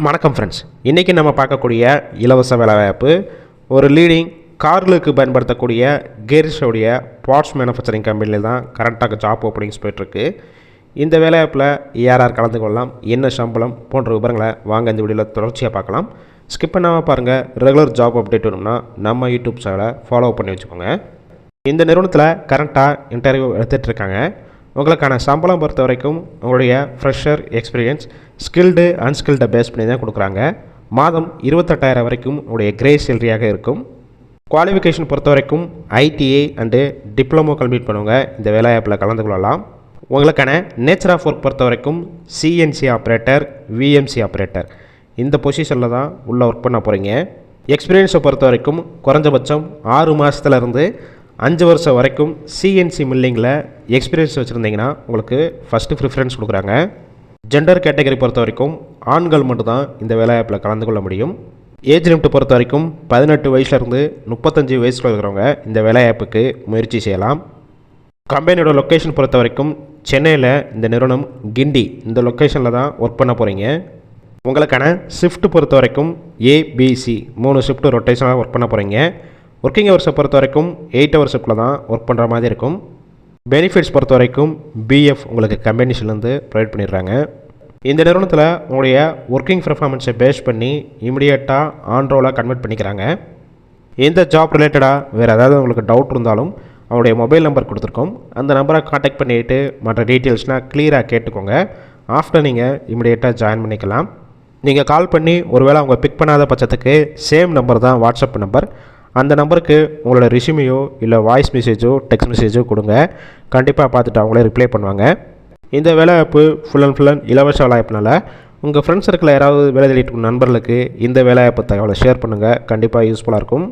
வணக்கம் ஃப்ரெண்ட்ஸ், இன்றைக்கி நம்ம பார்க்கக்கூடிய இலவச வேலைவாய்ப்பு ஒரு லீடிங் கார்களுக்கு பயன்படுத்தக்கூடிய கேரிஸோடைய பார்ட்ஸ் மேனுஃபேக்சரிங் கம்பெனியில் தான் கரண்ட்டாக ஜாப் ஓப்பனிங்ஸ் போயிட்டுருக்கு. இந்த வேலைவாய்ப்பில் யார் கலந்து கொள்ளலாம், என்ன சம்பளம் போன்ற விவரங்களை வாங்க இந்த வீடியோவில் தொடர்ச்சியாக பார்க்கலாம். ஸ்கிப் பண்ணாமல் பாருங்கள். ரெகுலர் ஜாப் அப்டேட் வேணும்னா நம்ம யூடியூப் சேனலை ஃபாலோ பண்ணி வச்சுக்கோங்க. இந்த நிறுவனத்தில் கரண்ட்டாக இன்டர்வியூ எடுத்துகிட்ருக்காங்க. உங்களுக்கான சம்பளம் பொறுத்த வரைக்கும் உங்களுடைய ஃப்ரெஷர் எக்ஸ்பீரியன்ஸ் ஸ்கில்டு அன்ஸ்கில்டை பேஸ் பண்ணி தான் கொடுக்குறாங்க. மாதம் 28,000 வரைக்கும் உங்களுடைய கிரே சேலரியாக இருக்கும். குவாலிஃபிகேஷன் பொறுத்த வரைக்கும் ஐடிஐ அண்டு டிப்ளமோ கம்ப்ளீட் பண்ணுவாங்க இந்த வேலைவாய்ப்பில் கலந்து கொள்ளலாம். உங்களுக்கான நேச்சர் ஆஃப் ஒர்க் பொறுத்த வரைக்கும் சிஎன்சி ஆப்ரேட்டர், விஎம்சி ஆப்ரேட்டர் இந்த பொசிஷனில் தான் உள்ளே ஒர்க் பண்ண போகிறீங்க. எக்ஸ்பீரியன்ஸை பொறுத்த வரைக்கும் குறைஞ்சபட்சம் 6 மாதத்துலேருந்து 5 வருஷம் வரைக்கும் சிஎன்சி மில்லிங்கில் எக்ஸ்பீரியன்ஸ் வச்சுருந்தீங்கன்னா உங்களுக்கு ஃபஸ்ட்டு ப்ரிஃபரன்ஸ் கொடுக்குறாங்க. ஜெண்டர் கேட்டகரி பொறுத்த வரைக்கும் ஆண்கள் மட்டும்தான் இந்த வேலைவாய்ப்பில் கலந்து கொள்ள முடியும். ஏஜ் லிமிட் பொறுத்த வரைக்கும் 18 வயசுலேருந்து 35 வயசுல இருக்கிறவங்க இந்த வேலைவாய்ப்புக்கு முயற்சி செய்யலாம். கம்பெனியோட லொக்கேஷன் பொறுத்த வரைக்கும் சென்னையில் இந்த நிறுவனம் கிண்டி இந்த லொக்கேஷனில் தான் ஒர்க் பண்ண போகிறீங்க. உங்களுக்கான ஷிஃப்ட் பொறுத்த வரைக்கும் ஏபிசி 3 ஷிஃப்ட் ரொட்டேஷனாக ஒர்க் பண்ண போகிறீங்க. ஒர்க்கிங் ஹவர்ஸை பொறுத்த வரைக்கும் 8 ஹவர் ஷிஃப்ட்டில் தான் ஒர்க் பண்ணுற மாதிரி இருக்கும். பெனிஃபிட்ஸ் பொறுத்த வரைக்கும் பிஎஃப் உங்களுக்கு கம்பெனிஸ்லேருந்து ப்ரொவைட் பண்ணிடுறாங்க. இந்த நிறுவனத்தில் உங்களுடைய ஒர்க்கிங் பர்ஃபார்மன்ஸை பேஸ் பண்ணி இமிடியேட்டாக ஆன்ரோலாக கன்வெர்ட் பண்ணிக்கிறாங்க. இந்த ஜாப் ரிலேட்டடாக வேறு ஏதாவது உங்களுக்கு டவுட் இருந்தாலும் அவங்களுடைய மொபைல் நம்பர் கொடுத்துருக்கோம். அந்த நம்பரை காண்டாக்ட் பண்ணிவிட்டு மற்ற டீட்டெயில்ஸ்னால் கிளியராக கேட்டுக்கோங்க. ஆஃப்டர் நீங்கள் இமிடியேட்டாக ஜாயின் பண்ணிக்கலாம். நீங்கள் கால் பண்ணி ஒருவேளை அவங்க பிக் பண்ணாத பட்சத்துக்கு சேம் நம்பர் தான் வாட்ஸ்அப் நம்பர். அந்த நம்பருக்கு உங்களோட ரெஸ்யூமையோ இல்லை வாய்ஸ் மெசேஜோ டெக்ஸ்ட் மெசேஜோ கொடுங்க. கண்டிப்பாக பார்த்துட்டு அவங்களே ரிப்ளை பண்ணுவாங்க. இந்த வேலைவாய்ப்பு ஃபுல் அண்ட் இலவச வேலைவாய்ப்புனால உங்கள் ஃப்ரெண்ட்ஸ் சர்க்கிளில் யாராவது வேலை தேடிட்டு நண்பர்களுக்கு இந்த வேலைவாய்ப்பு தகவலை ஷேர் பண்ணுங்கள். கண்டிப்பாக யூஸ்ஃபுல்லாக இருக்கும்.